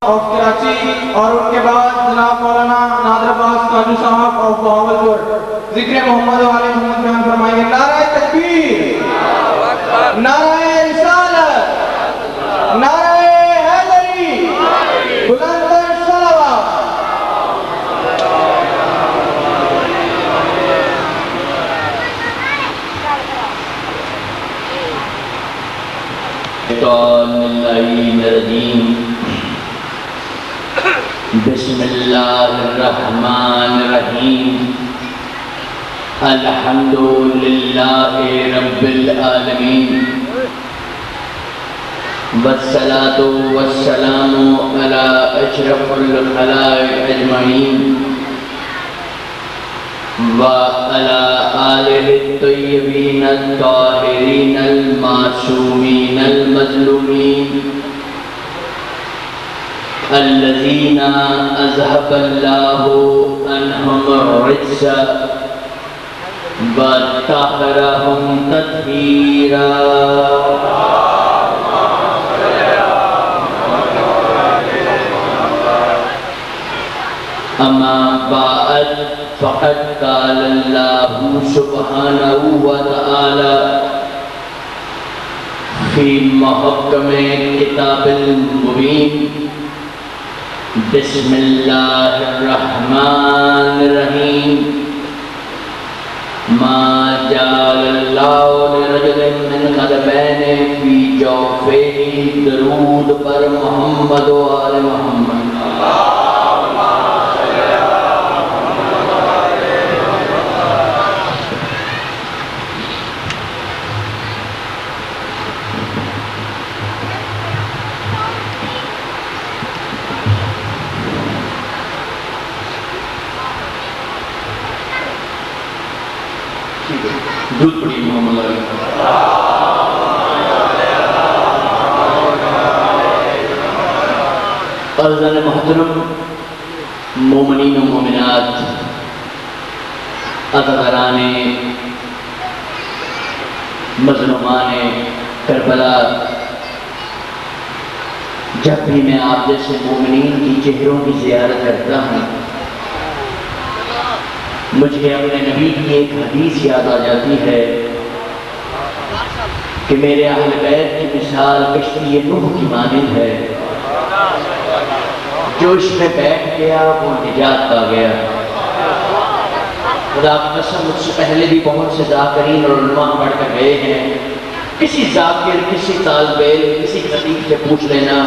Of Karachi اور ان کے بعد جناب مولانا نادر عباس کاجو صاحب آف بہاولپور ذکر محمد و آل محمد بیان فرمائیں گے۔ نعرہ تکبیر، نعرہ رسالت، نعرہ حیدری، بلند صلوات۔ بسم اللہ الرحمن الرحیم الحمد للہ رب العالمین والصلاة والسلام علی اشرف الخلائق اجمعین وعلى آلہ الطیبین الطاہرین المعصومین المظلومین الذین اذهب اللہ عنہم الرجس وطہرہم تطہیرا۔ اما بعد فقد قال اللہ سبحانہ وتعالی فی محکم کتاب المبین بسم اللہ الرحمن الرحیم ما جعل اللہ لرجل من قلبین فی جوفہ۔ درود پر محمد و آل محمد۔ دودھ پڑی محمد علی عزیزان محترم، مومنین و مومنات، عزیزان مظلومان کربلا، جب بھی میں آپ جیسے مومنین کی چہروں کی زیارت کرتا ہوں مجھے اپنے نبی کی ایک حدیث یاد آ جاتی ہے کہ میرے اہل بیت کی مثال کشتی نوح کی مانند ہے، جو اس میں بیٹھ گیا وہ نجات پا گیا۔ خدا کی قسم مجھ سے پہلے بھی بہت سے ذاکرین اور علماء پڑھ کر گئے ہیں، کسی ذاکر، کسی طالب علم، کسی خطیب سے پوچھ لینا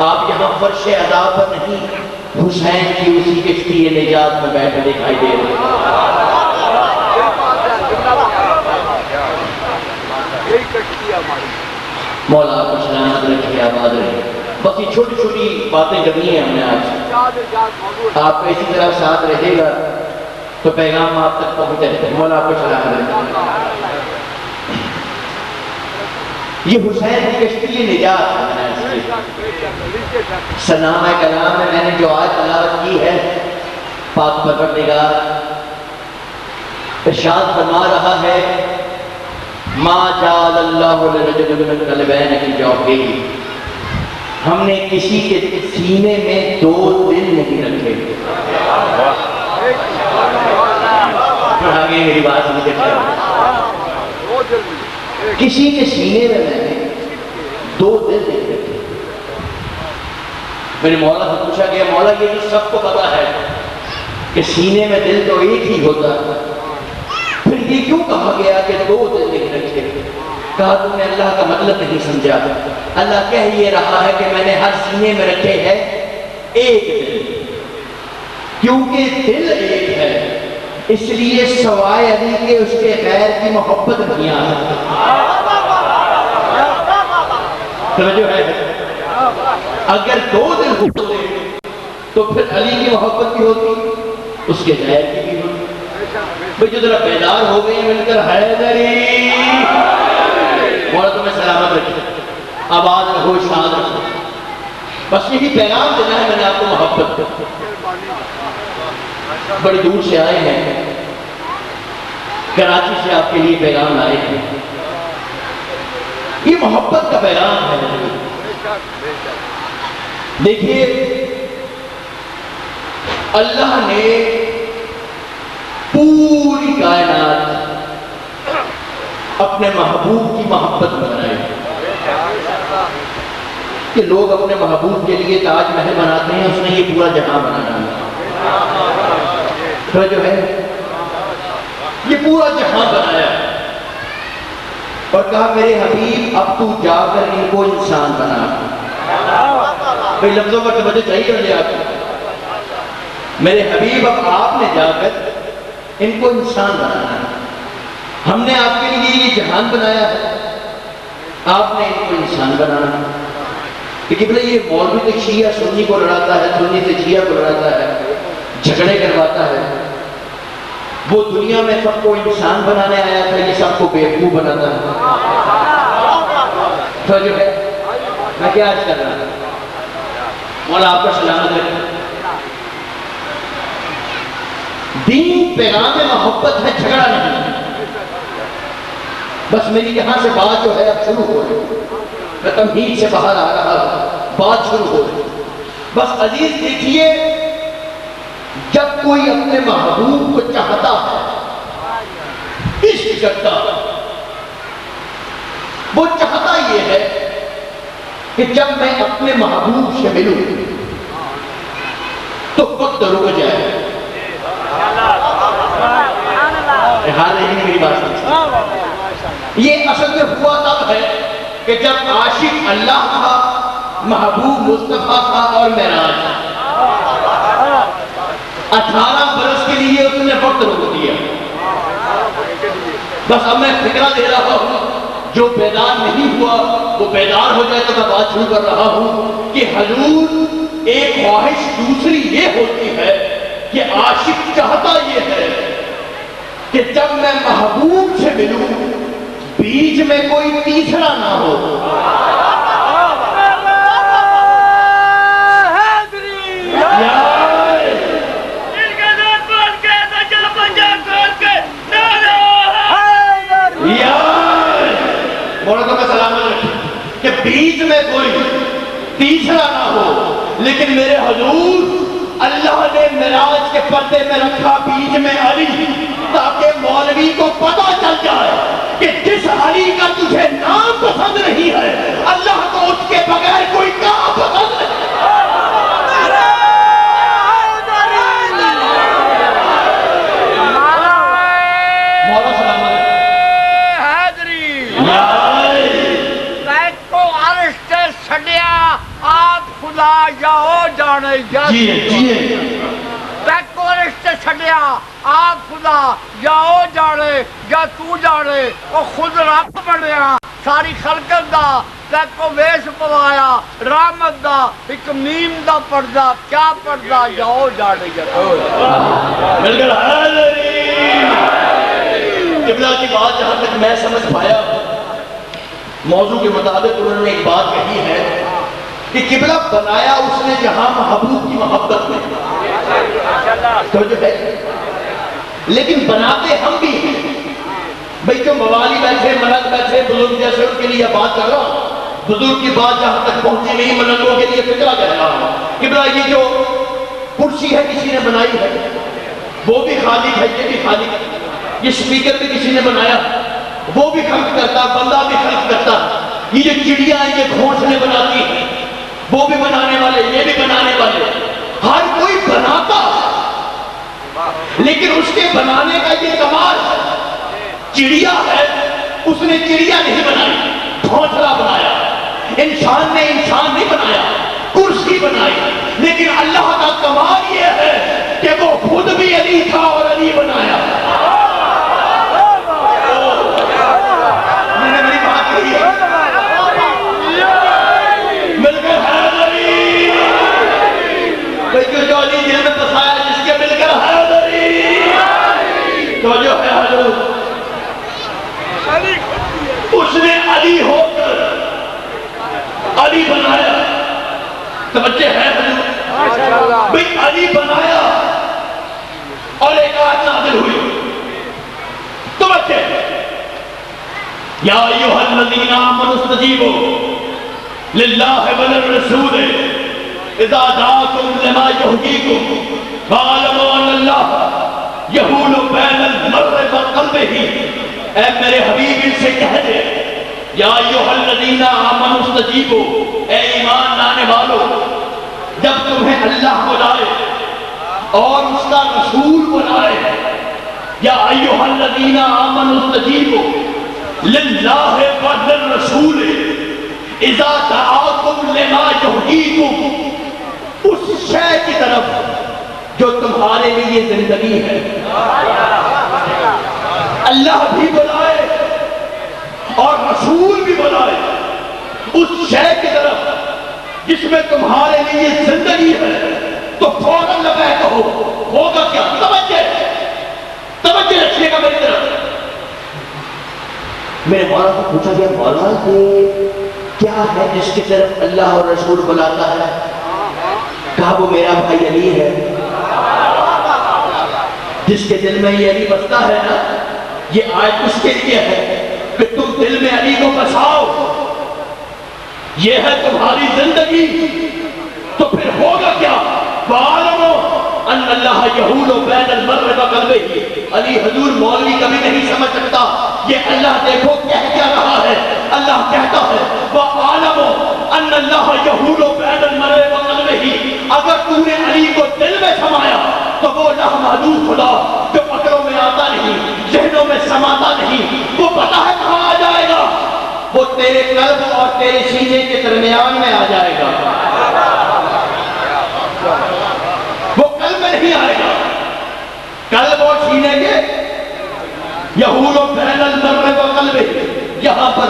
آپ یہاں فرش عذاب پر نہیں حسین کی اسی کشتی نجات میں بیٹھے دکھائی دے رہے ہیں۔ مولا آپ کو سلامت رکھے، آباد رہے۔ بس یہ چھوٹی چھوٹی باتیں کرنی ہیں ہم نے آج، آپ اسی طرح ساتھ رہے گا تو پیغام آپ تک پہنچتے رہتے ہیں۔ مولا آپ کو سلامت رکھے۔ یہ حسین کی کشتی نجات ہے۔ سلام کلام میں نے جو آج تلاوت کی ہے، پاک پروردگار ارشاد فرما رہا ہے ما جعل اللہ لرجل من قلبین فی جوفہ، ہم نے کسی کے سینے میں دو دل نہیں رکھے۔ آگے میری بات سمجھے، کسی کے سینے میں میں نے دو دل نہیں رکھے۔ میرے مولا سے پوچھا گیا مولا یہ تو سب کو پتا ہے کہ سینے میں دل تو ایک ہی ہوتا ہے، پھر یہ کیوں کہا گیا کہ دو دل نہیں رکھے؟ کہا تم نے اللہ کا مطلب نہیں سمجھا۔ اللہ کہہ یہ رہا ہے کہ میں نے ہر سینے میں رکھے ہیں ایک دل، کیونکہ دل ایک ہے اس لیے سوائے علی کے اس کے غیر کی محبت نہیں آ سکتی۔ توجہ ہے؟ اگر دو دل ہوتے تو پھر علی کی محبت بھی ہوتی، اس کے غیر کی بھی ہوتی۔ بھئی جو ذرا بیدار ہو گئی مل کر حیدری، مولا تمہیں سلامت رکھے، آباد رہو، شاد رہو۔ بس یہی پیغام دینا ہے میں نے آپ کو محبت کا۔ بڑی دور سے آئے ہیں، کراچی سے آپ کے لیے پیغام لائے ہیں، یہ محبت کا پیغام ہے۔ دیکھیے اللہ نے پوری کائنات اپنے محبوب کی محبت میں بنائی کہ لوگ اپنے محبوب کے لیے تاج محل بناتے ہیں، اس نے یہ پورا جہاں بنانا ہے جو ہے یہ پورا جہاں بنایا اور کہا میرے حبیب اب تو جا کر ان کو انسان بنا۔ بھئی لفظوں پر توجہ چاہیے مجھے آپ کو، میرے حبیب اب آپ نے جا کر ان کو انسان بنانا ہے، ہم نے آپ کے لیے یہ جہان بنایا ہے، آپ نے ان کو انسان بنانا ہے۔ کہ بھئی یہ مولوی تو شیعہ سنی کو لڑاتا ہے، سنی سے شیعہ کو لڑاتا ہے، جھگڑے کرواتا ہے، وہ دنیا میں سب کو انسان بنانے آیا تھا، یہ سب کو بیوقوف بناتا ہے۔ تو جو ہے میں کیا عرض کر رہا ہوں، مولا آپ کا سلامت رکھیں۔ دین پیغام محبت ہے، جھگڑا نہیں۔ بس میری یہاں سے بات جو ہے اب شروع ہو رہی، میں تمہید سے باہر آ رہا ہوں، بات شروع ہو رہی۔ بس عزیز دیکھیے، جب کوئی اپنے محبوب کو چاہتا ہے، عشق کرتا ہے، وہ چاہتا یہ ہے کہ جب میں اپنے محبوب سے ملوں تو وقت رک جائے۔ حال نہیں میری بات، یہ اصل میں ہوا تب ہے کہ جب عاشق اللہ تھا، محبوب مصطفیٰ تھا اور معراج 18 برس کے لیے اس نے وقت روک دیا۔ بس اب میں فکرہ دے رہا ہوں، جو بیدار نہیں ہوا وہ بیدار ہو جائے تو میں بات شروع کر رہا ہوں کہ حضور ایک خواہش دوسری یہ ہوتی ہے کہ عاشق چاہتا یہ ہے کہ جب میں محبوب سے ملوں بیچ میں کوئی تیسرا نہ ہو۔ کہ بیچ میں کوئی تیسرا نہ ہو، لیکن میرے حضور اللہ نے معراج کے پردے میں رکھا بیچ میں علی، تاکہ مولوی کو پتہ چل جائے کہ جس علی کا تجھے نام پسند نہیں ہے، اللہ کو اس کے بغیر کوئی کام پسند نہیں۔ مولا سلامت خدا یا او جانے یا چھڑیا آپ خدا یا او جانے یا تو جانے، وہ خود رب بنیا ساری خلقت دا، تیکو ویش پوایا رحمت دا، ایک میم دا پردہ، کیا پردہ یا او جانے یا تو مل کر حاضرین۔ قبلہ کی بات جہاں تک میں سمجھ پایا، موضوع کے مطابق انہوں نے ایک بات کہی ہے کہ قبلہ بنایا اس نے جہاں محبوب کی محبت میں، تو جو ہے لیکن بناتے ہم بھی ہیں۔ بھئی جو موالی بیٹھے، ملک بیٹھے، بزرگ جیسے ان کے لیے بات کر رہا ہوں، بزرگ کی بات جہاں تک پہنچی نہیں، ملکوں کے لیے فکرہ کہہ رہا ہوں۔ قبلہ یہ جو کرسی ہے کسی نے بنائی ہے، وہ بھی خالق ہے، یہ بھی خالق ہے۔ یہ سپیکر بھی کسی نے بنایا، وہ بھی خلق کرتا، بندہ بھی خلق کرتا۔ یہ جو چڑیاں ہیں یہ گھونسلے بناتی ہیں، وہ بھی بنانے والے، یہ بھی بنانے والے، ہر کوئی بناتا ہے، لیکن اس کے بنانے کا یہ کمال ہے۔ چڑیا ہے، اس نے چڑیا نہیں بنائی، گھونسلا بنایا۔ انسان نے انسان نہیں بنایا، کرسی بنائی، لیکن اللہ کا کمال یہ ہے کہ وہ خود بھی علی تھا اور علی بنایا۔ جو علی دل میں بسایا جس کے مل کر حیدری، تو جو ہے حضور اس نے علی ہو کر علی بنایا۔ توجہ ہے حضور، بھئی علی بنایا اور ایک آیت نازل ہوئی، توجہ یا ایھا الذین آمنوا استجیبوا للہ وللرسول اذا دعاکم لما یحییکم فاعلموا ان اللہ یحول بین المرء وقلبہ، اے میرے حبیب ان سے کہہ دے یا ایھا الذین آمنوا استجیبوا، اے ایمان لانے والو جب تمہیں اللہ بلائے اور اس کا رسول بلائے، یا ایھا الذین آمنوا استجیبوا للہ وللرسول اذا دعاکم لما یحییکم، اس شے کی طرف جو تمہارے لیے زندگی ہے۔ اللہ بھی بلائے اور رسول بھی بلائے اس شے کی طرف جس میں تمہارے لیے زندگی ہے، تو فوراً لبیک کہو۔ ہوگا کیا؟ توجہ رکھیے گا میری طرف۔ میرے مولا کو پوچھا گیا مولا یہ کیا ہے جس کی طرف اللہ اور رسول بلاتا ہے؟ کہا وہ میرا بھائی علی ہے، جس کے دل میں یہ علی بستا ہے نا، یہ آیت اس کے لیے ہے کہ تم دل میں علی کو بساؤ، یہ ہے تمہاری زندگی۔ تو پھر ہوگا کیا؟ فَاعْلَمُوا أَنَّ اللَّهَ يَحُولُ بَيْنَ الْمَرْءِ وَقَلْبِهِ۔ علی حضور مولوی کبھی نہیں سمجھ سکتا یہ اللہ دیکھو کہہ کیا رہا ہے۔ اللہ کہتا ہے وَاعْلَمُوا أَنَّ اللَّهَ يَحُولُ بَيْنَ الْمَرْءِ وَقَلْبِهِ، اگر تم نے علی کو دل میں سمایا تو وہ لامحدود خدا جو عقلوں میں آتا نہیں، ذہنوں میں سماتا نہیں، وہ پتہ ہے کہاں آ جائے گا؟ وہ تیرے قلب اور تیرے سینے کے درمیان میں آ جائے گا، وہ قلب میں نہیں آئے گا۔ قلب اور سینے کے یحول بین المرء وقلبہ، یہاں پر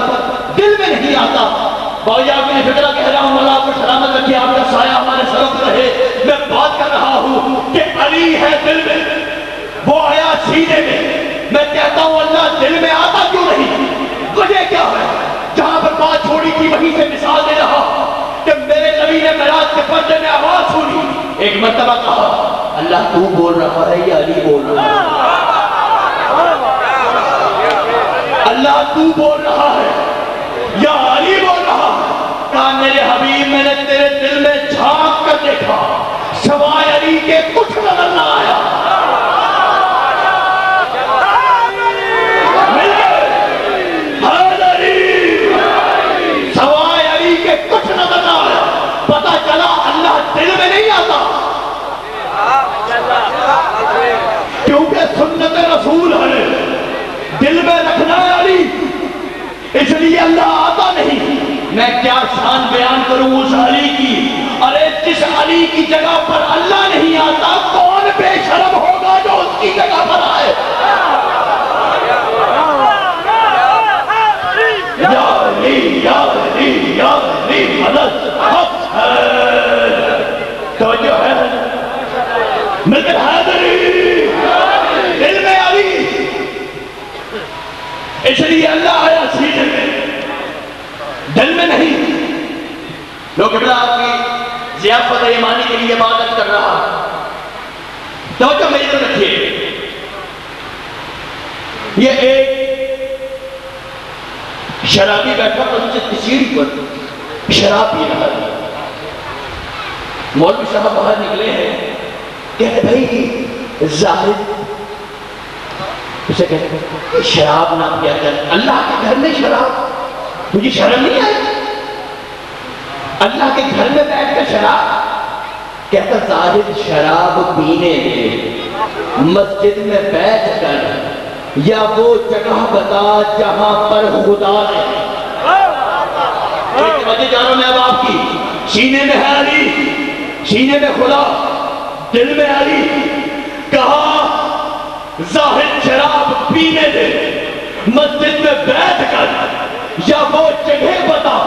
دل میں نہیں آتا۔ باوجہ میں فکرہ کہہ رہا ہوں، اللہ آپ کو سلامت رکھے، آپ کا سایہ ہمارے سر پر رہے۔ میں بات کر رہا ہوں کہ علی ہے دل میں، وہ آیا سینے میں۔ میں کہتا ہوں اللہ دل میں آتا کیوں نہیں؟ وجہ کیا ہے؟ جہاں پر بات چھوڑی تھی وہیں سے مثال دے رہا کہ میرے نبی نے معراج کے پردے میں آواز سنی، ایک مرتبہ کہا اللہ تو بول رہا ہے یا علی بول رہا ہے؟ اللہ تو بول رہا ہے یا علی بول رہا ہے؟ کہا میرے حبیب میں نے تیرے دل میں جھانک کر دیکھا، سوائے علی کے کچھ نظر نہ آیا۔ سوائے علی کے کچھ نظر نہ آیا۔ پتہ چلا اللہ دل میں نہیں آتا، کیونکہ سنت رسول ہے، دل میں رکھنا ہے علی، اس لیے اللہ آتا نہیں۔ میں کیا شان بیان کروں اس علی کی؟ ارے جس علی کی جگہ پر اللہ نہیں آتا کون بے شرم ہوگا جو اس کی جگہ پر آئے؟ یا علی یا علی یا علی مدد حق ہے، توجہ ہے مگر حیدری دل میں علی، اس لیے اللہ آیا سینے میں، دل میں نہیں۔ لوگ ابلا آپ کی ضیافت ایمانی کے لیے عبادت کر رہا، توجہ میری طرف رکھیے۔ یہ ایک شرابی بیٹھا مسجد کی سیڑھی پر شراب پی رہا ہے، مولوی صاحب باہر نکلے ہیں، کہتے بھائی زاہد، اسے کہتے ہیں شراب نہ پیا کر، اللہ کے گھر میں شراب، تجھے شرم نہیں آئی؟ اللہ کے گھر میں بیٹھ کر شراب؟ کہتا زاہد شراب پینے دے، مسجد میں بیٹھ کر، یا وہ جگہ بتا جہاں پر خدا نہیں۔ ایک وجہ جانو میں اب آپ کی، سینے میں ہے علی، سینے میں خدا، دل میں علی۔ کہا زاہد شراب پینے دے، مسجد میں بیٹھ کر، یا وہ جگہ بتا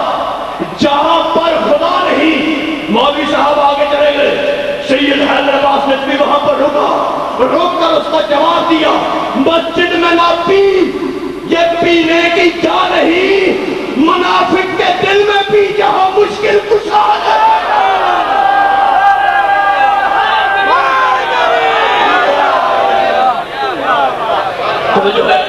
جہاں پر خدا نہیں۔ مولوی صاحب آگے چلے گئے، سید حیدر عباس نے بھی وہاں پر رک کر اس کو جواب دیا، مسجد میں نہ پی، یہ پینے کی جا نہیں، منافق کے دل میں پی جہاں مشکل کشا ہے۔ جو ہے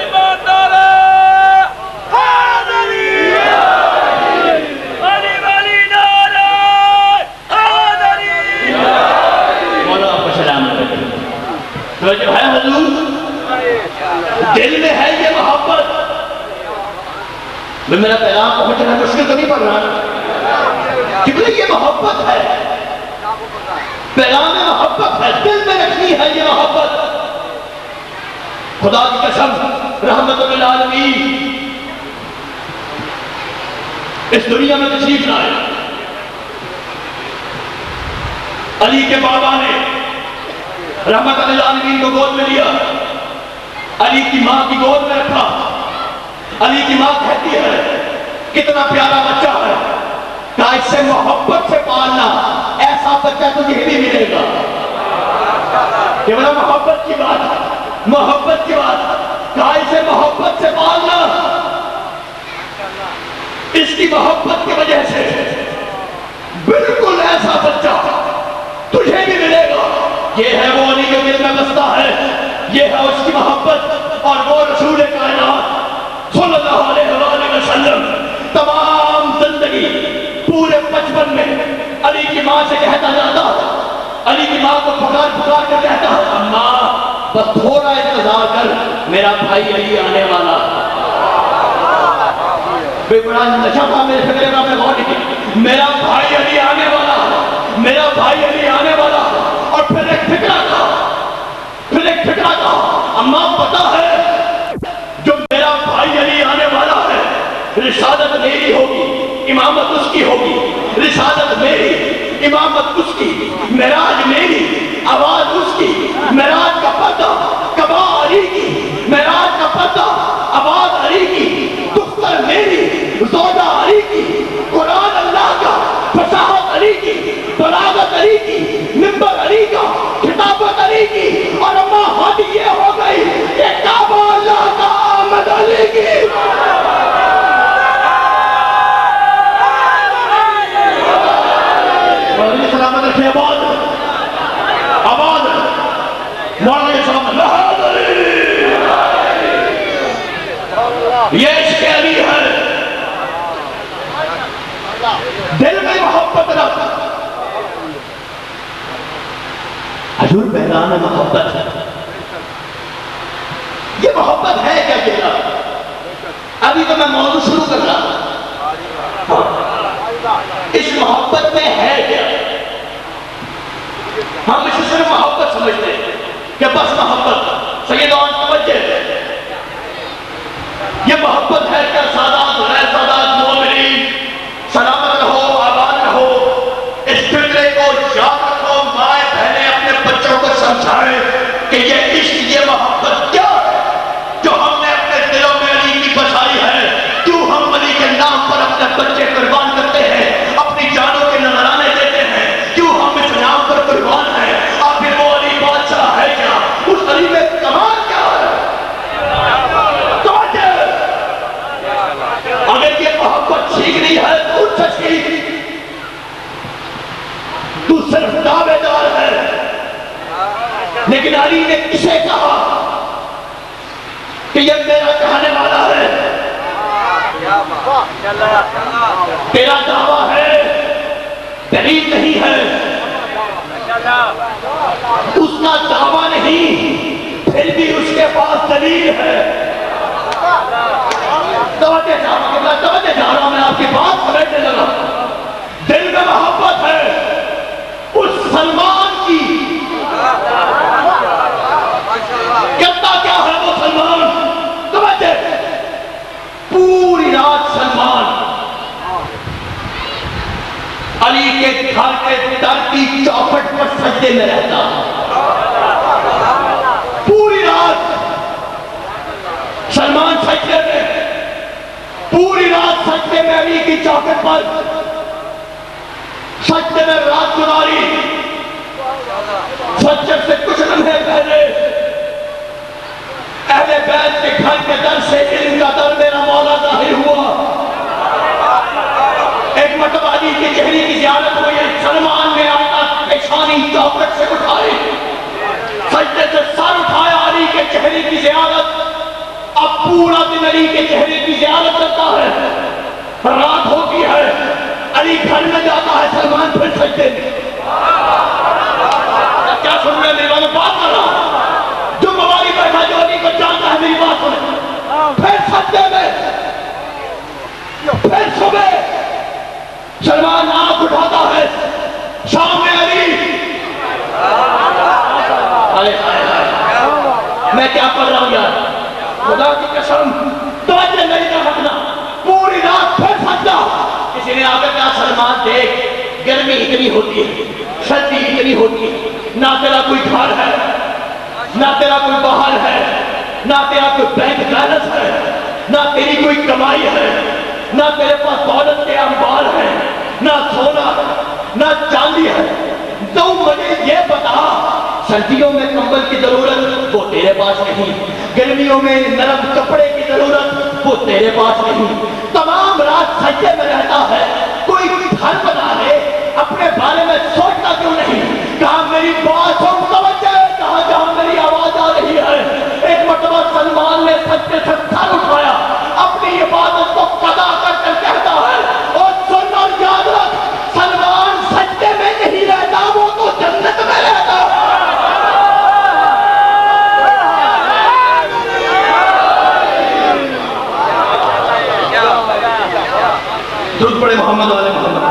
تو جو ہے حضور دل میں ہے یہ محبت. میں میرا پیغام پہنچنا مشکل تو نہیں پڑ رہا کہ یہ محبت ہے, پیغام محبت ہے, دل میں رکھنی ہے یہ محبت. خدا کی قسم رحمت للعالمین اس دنیا میں تشریف لائے. علی کے بابا نے رحمت للعالمین کو گود میں لیا, علی کی ماں کی گود میں رکھا. علی کی ماں کہتی ہے کتنا پیارا بچہ ہے, کہا اس سے محبت سے پالنا, ایسا بچہ تجھے بھی ملے گا. کہ بڑا محبت کی بات ہے, محبت کی بات, کہا اسے محبت سے پالنا, اس کی محبت کی وجہ سے بالکل ایسا بچہ تجھے بھی ملے گا. یہ ہے وہ علی کے دل میں بستا ہے, یہ ہے اس کی محبت. اور وہ رسول کائنات صلی اللہ علیہ وآلہ وسلم تمام زندگی پورے بچپن میں علی کی ماں سے کہتا جاتا, علی کی ماں کو پکار پکار کر کہتا ہے اماں بس تھوڑا انتظار کر, میرا بھائی علی آنے والا. بے بڑا نشہ تھا میرے فکرے کا, میں غور کی میرا بھائی علی آنے والا, میرا بھائی علی آنے والا. اور پھر ایک فکرہ تھا, پھر ایک فکرہ تھا, اماں پتا ہے جو میرا بھائی علی آنے والا ہے رسالت میری ہوگی, امامت اس کی ہوگی. رسالت میری, امامت اس کی, معراج میری, آواز اس کی. معراج کا پردہ قبا علی کی, معراج کا پردہ آواز علی کی. دختر میری, زوجہ علی کی. قرآن اللہ کا, فصاحت علی کی, بلاغت علی کی, منبر علی کا, خطابت علی کی. اور اماں ہادی یہ ہو گئی کہ کعبہ اللہ کا, آمد علی کی. سلامت رکھے آباد, آباد مولانا سلام لہذا یہ عشق علی ہے. دل میں محبت رکھ. حضور پیغام محبت ہے. یہ محبت ہے کیا کہنا, ابھی تو میں موضوع شروع کر رہا ہوں. اس محبت میں ہے کیا؟ ہم اسے صرف محبت سمجھتے ہیں کہ بس محبت. سیدان توجہ, یہ محبت ہے کیا سادات غیر سادات مومنین سلامت رہو, آباد رہو. اس فکرے کو یاد رکھو, مائیں بہنیں اپنے بچوں کو سمجھائیں کہ یہ عشق, یہ محبت کیا ہے جو ہم نے اپنے دلوں میں علی کی بسائی ہے. کیوں ہم علی کے نام پر اپنے بچے قربان کرتے ہیں, اپنی جانوں کے نذرانے دیتے ہیں, کیوں ہم اس نام پر قربان ہیں. آخر وہ علی بادشاہ ہے کیا, اس علی میں کمال کیا ہے. اگر یہ محبت سیکھنی ہے تو اس سے سیکھ, تو صرف دعوے دار ہے. لیکن علی نے کسے کہا کہ یہ میرا کہنے والا ہے. تیرا دعویٰ ہے, دلیل نہیں ہے. اس کا دعویٰ نہیں, پھر بھی اس کے پاس دلیل ہے. توجہ جا رہا ہوں میں آپ کی بات سمجھنے لگا. دل میں محبت ہے اس سلمان کی. کہتا کیا ہے وہ سلمان, توجہ. پوری رات سلمان علی کے گھر کے در کی چوکھٹ پر سجدے میں رہتا. پوری رات سلمان سجدے میں, پوری رات سجدے میں علی کی چوکھٹ پر سجدے میں رات گزاری. فجر سے کچھ لمحے پہلے اہل بیت کے گھر کے در سے علم کا در میرا مولا ظاہر ہوا. ایک مرتبہ علی کی چہرے کی زیارت ہوئی. سلمان نے اپنا پیشانی چوکھٹ سے اٹھائی, سجدے سے سر اٹھایا. علی کے چہرے کی زیارت, اب پورا دن علی کے چہرے کی زیارت کرتا ہے. رات ہوتی ہے, علی گھر میں جاتا ہے, سلمان پھر سجدے میں. کیا سن رہے میرے بات کر رہا, میں کیا پڑھ رہا ہوں یار؟ خدا کی قسم توجہ میری طرف رکھنا، پوری رات پھر سجدہ۔ کسی نے آ کر کہا سلمان دیکھ گرمی اتنی ہوتی ہے، سردی اتنی ہوتی ہے، نہ تیرا کوئی گھر ہے، نہ تیرا کوئی باہر ہے، نہ تیرا کوئی بینک بیلنس ہے، نہ تیری کوئی کمائی ہے، نہ تیرے پاس دولت کے انبار ہیں، نہ سونا ہے، نہ چاندی ہے۔ تو مجھے یہ بتا، سردیوں میں کمبل کی ضرورت وہ تیرے پاس نہیں، گرمیوں میں نرم کپڑے کی ضرورت وہ تیرے پاس نہیں، تمام رات سجدے میں رہتا ہے، کوئی گھر بنا لے، اپنے بارے میں سوچتا کیوں نہیں؟ کہا میری بات سن، توجہ، کہاں جہاں میری آواز آ رہی ہے۔ ایک مرتبہ سلمان نے سجدے سے سر اٹھایا، اپنی عبادت کو قضا کر کر کہتا ہے، اور سن اور یاد رکھ، سلمان سجدے میں نہیں رہتا، وہ تو جنت میں رہتا ہے۔ درود پڑھے محمد والے محمد۔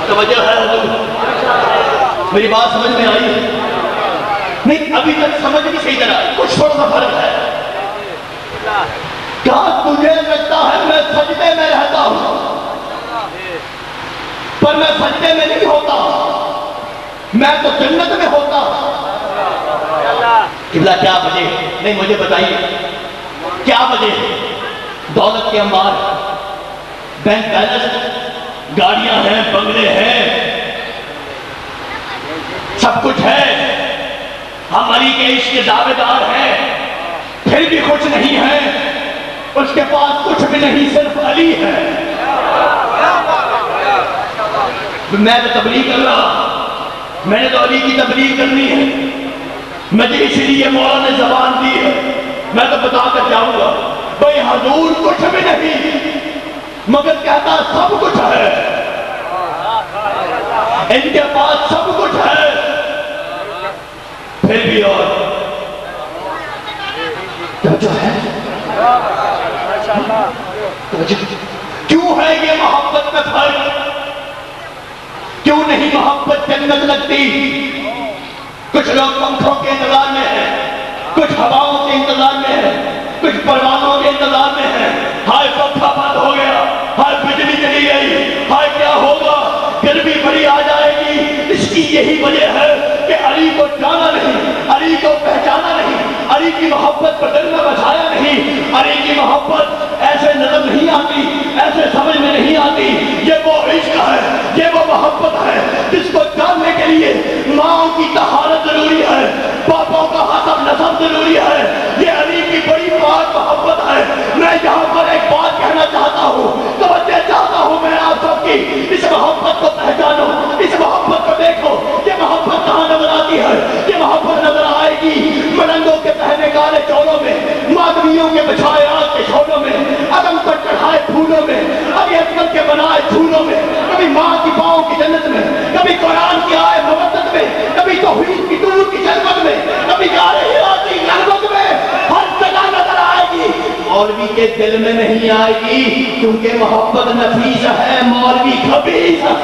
توجہ ہے حضور، میری بات سمجھ میں آئی؟ نہیں ابھی تک سمجھ نہیں صحیح طرح، کچھ تھوڑا سا فرق ہے۔ کیا تجھے لگتا ہے میں سجدے میں رہتا ہوں، پر میں سجدے میں نہیں ہوتا، میں تو جنت میں ہوتا۔ قبلہ کیا وجہ؟ نہیں مجھے بتائیے کیا وجہ؟ دولت کے انبار، بینک بیلنس، گاڑیاں ہیں، بنگلے ہیں، سب کچھ ہے، ہم علی کے عشق کے دعوے دار ہیں، پھر بھی کچھ نہیں ہے، اس کے پاس کچھ بھی نہیں، صرف علی ہے۔ میں تو تبلیغ کر رہا، میں نے تو علی کی تبلیغ کرنی ہے، مجھے اس لیے مولا نے زبان دی ہے، میں تو بتا کر جاؤں گا بھئی حضور کچھ بھی نہیں، مگر کہتا سب کچھ ہے، ان کے پاس سب کچھ ہے، پھر بھی اور جو ہے کیوں ہے یہ محبت میں فرق؟ کیوں نہیں محبت جنت لگتی؟ کچھ لوگ پنکھوں کے انتظار میں ہیں، کچھ ہواؤں کے انتظار میں ہیں، کچھ پروانوں کے انتظار میں ہیں، ہائے پنکھا بند ہو گیا، ہائے بجلی چلی گئی، ہائے کیا ہوگا، گرمی بڑی آ جائے گی۔ اس کی یہی وجہ ہے کہ علی کو جانا نہیں، علی کو پہچانا نہیں، علی کی محبت پر دل میں بچایا نہیں، علی کی محبت ایسے نظر نہیں آتی، ایسے سمجھ میں نہیں آتی۔ یہ وہ عشق ہے، یہ وہ محبت ہے جس کو جاننے کے لیے ماں کی طہارت ضروری ہے، باپوں کا حسب نسب ضروری ہے۔ یہ علی کی بڑی بات محبت ہے۔ میں یہاں پر ایک بات کہنا چاہتا ہوں، توجہ چاہتا ہوں میں آپ سب کی، اس محبت کو پہچانو، اس محبت کو دیکھو۔ یہ محبت کہاں نظر آتی ہے؟ یہ محبت نظر آئے گی ملنگوں کے پہنے کالے چولوں میں، مادریوں کے بچھائے آگ کے شولوں میں، عدم پر چڑھائے پھولوں میں، ابھی اکبر کے بنائے پھولوں میں، کبھی ماں کی پاؤں کی جنت میں، کبھی قرآن کی آئے مودت میں، کبھی توحید کی نور کی جلوت میں، کبھی غار حرا کی خلوت میں، ہر جگہ نظر آئے گی۔ مولوی کے دل میں نہیں آئے گی، کیونکہ محبت نفیس ہے، مولوی خبیث ہے۔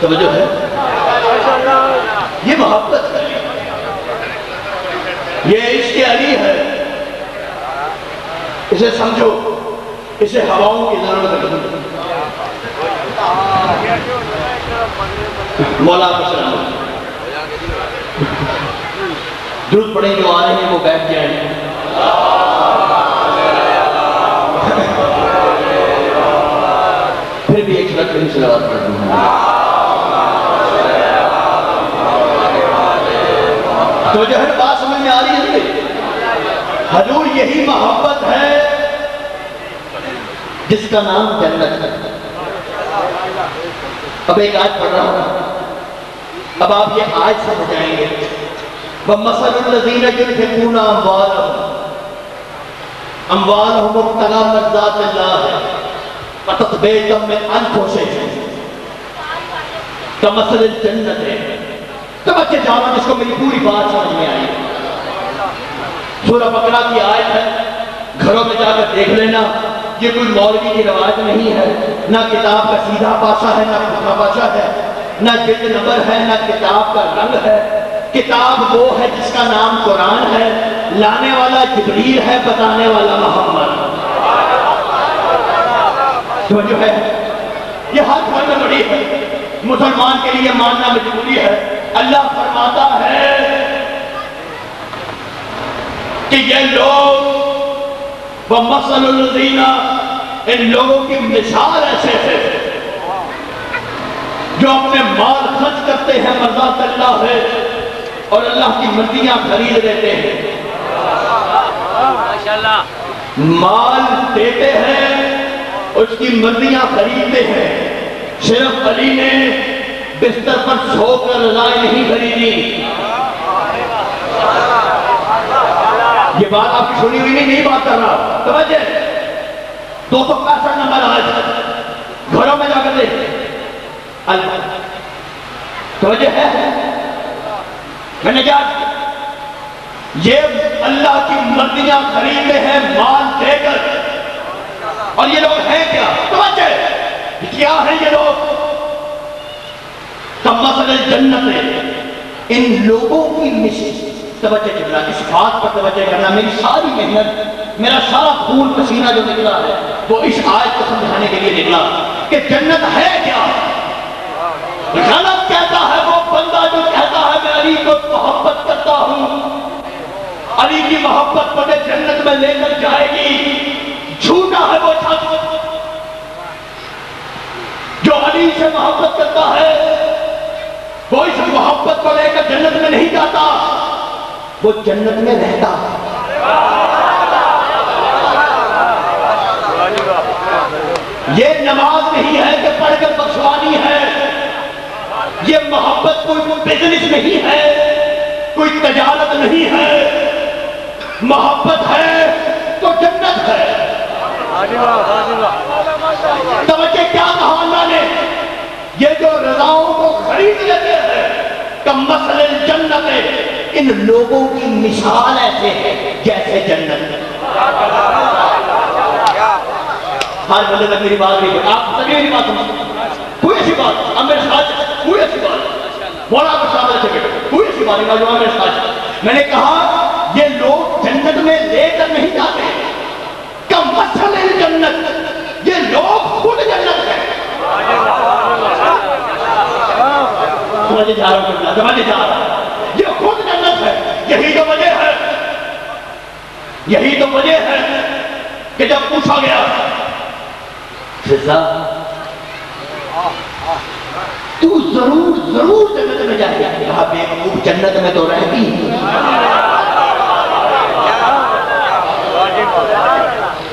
توجہ ہے، یہ محبت ہے، یہ عشق علی ہے، اسے سمجھو، اسے ہواؤں کی ضرورت نہیں۔ مولا کو سلام، درود پڑھیں جو آ رہے ہیں وہ بیٹھ جائیں، پھر بھی ایک وقت نہیں صلوات پڑھتے ہیں۔ تو جو ہے بات سمجھ میں آ رہی ہے؟ حضور یہی محبت ہے جس کا نام جنت ہے۔ اب ایک آیت پڑھ رہا ہوں، اب آپ یہ آیت سمجھ جائیں گے، وَمَثَلُ الَّذِينَ يُنْفِقُونَ أَمْوَالَهُمُ ابْتِغَاءَ مَرْضَاتِ اللَّهِ وَتَثْبِيتًا مِنْ أَنفُسِهِمْ كَمَثَلِ الْجَنَّةِ. توجہ جانا جس کو میری پوری بات سمجھ میں آئی. سورہ بقرہ کی آیت ہے، گھروں میں جا کر دیکھ لینا. یہ کوئی مولوی کی روایت نہیں ہے، نہ کتاب کا سیدھا پاشا ہے، نہ پھٹا پاشا ہے، نہ جلد نمبر ہے، نہ کتاب کا رنگ ہے. کتاب وہ ہے جس کا نام قرآن ہے، لانے والا جبریل ہے، بتانے والا محمد. توجہ ہے، یہ ہر گھر میں بڑی ہے، مسلمان کے لیے ماننا مجبوری ہے. اللہ فرماتا ہے کہ یہ لوگ وَمَثَلُ الَّذِينَ، ان لوگوں کی مثال ایسے ہے جو اپنے مال خرچ کرتے ہیں مرضات اللہ ہے اور اللہ کی مرضیاں خرید لیتے ہیں. مال دیتے ہیں، اس کی مرضیاں خریدتے ہیں. صرف علی نے بستر پر سو کر رضائیں نہیں خریدی. یہ بات آپ کی سنی ہوئی نہیں بات کر رہا. توجہ 265 نمبر آج گھروں میں جا کر دیکھتے. توجہ ہے، میں نے کیا یہ اللہ کی مرضیاں خریدتے ہیں مال دے کر. اور یہ لوگ ہیں کیا؟ توجہ کیا ہیں یہ لوگ؟ کمثل الجنت، ان لوگوں کی مثال. توجہ کرنا، اس بات پر توجہ کرنا. میری ساری محنت، میرا سارا خون پسینہ جو نکلا ہے وہ اس آیت کو سمجھانے کے لیے نکلا کہ جنت ہے کیا. غلط کہتا ہے وہ بندہ جو کہتا ہے میں علی کو محبت کرتا ہوں، علی کی محبت مجھے جنت میں لے کر جائے گی. جھوٹا ہے وہ شخص جو علی سے محبت کرتا ہے. وہ اس محبت کو لے کر جنت میں نہیں جاتا، وہ جنت میں رہتا. یہ نماز نہیں ہے کہ پڑھ کر بخشوانی ہے. یہ محبت کوئی بزنس نہیں ہے، کوئی تجارت نہیں ہے. محبت ہے تو جنت ہے. توجہ کیا کہا اللہ نے؟ یہ جو رضاؤں کو خرید لیتے ہیں کمثل الجنت، ان لوگوں کی مثال ایسے ہے جیسے جنت. ہر بندے تک میری بات نہیں ہے، آپ سبھی میری بات سمجھیں. کوئی ایسی بات اب میرے ساتھ، کوئی ایسی بات مولا پر شامل سے کوئی ایسی بات نہیں جو میرے ساتھ. میں نے کہا یہ لوگ جنت میں لے کر نہیں جاتے. کمثل الجنت، یہ لوگ خود جنت ہے. سمجھے جا رہا ہوں، سمجھے جا رہا ہوں. یہ خود جنت ہے. یہی تو وجہ ہے، یہی تو وجہ ہے کہ جب پوچھا گیا فضا تو ضرور جنت میں جائے گا. کہا بے وقوف جنت میں تو رہتی.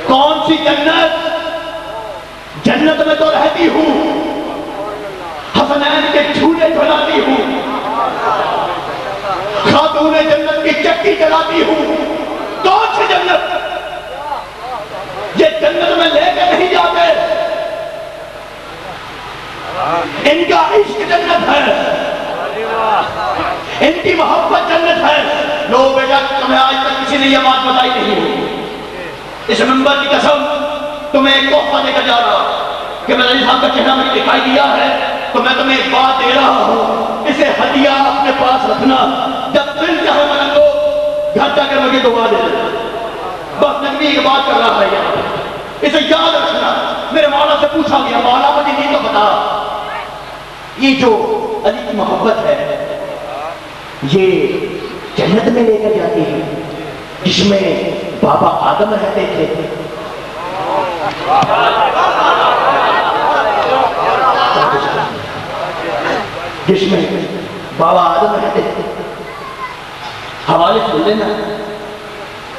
کون سی جنت؟ جنت میں تو رہتی ہوں، حسنین کے جھولے جھلاتی ہوں، خاتون جنت کی چکی چلاتی ہوں. کون سی جنت؟ یہ جنت میں لے کے نہیں جاتے. ان کا عشق جنت ہے، ان کی محبت جنت ہے. لو بیٹا تمہیں آج تک کسی نے یہ بات بتائی نہیں ہوئی. اس منبر کی قسم تمہیں ایک تحفہ دے کر جا رہا کہ میں علی صاحب کا چہرہ مجھے دکھائی دیا ہے تو میں تمہیں ایک بات دے رہا ہوں. اسے ہدیہ اپنے پاس رکھنا. جب دل چاہے منگو، گھر جا کر مجھے دعا دے دینا. بس نبی ایک بات کر رہا ہے یہاں، اسے یاد رکھنا. میرے مولا سے پوچھا گیا مولا مجھے نہیں تو بتا، یہ جو علی کی محبت ہے یہ جنت میں لے کر جاتی ہے جس میں بابا آدم رہتے تھے. جس میں بابا آدم رہتے تھے. حوالے سن لینا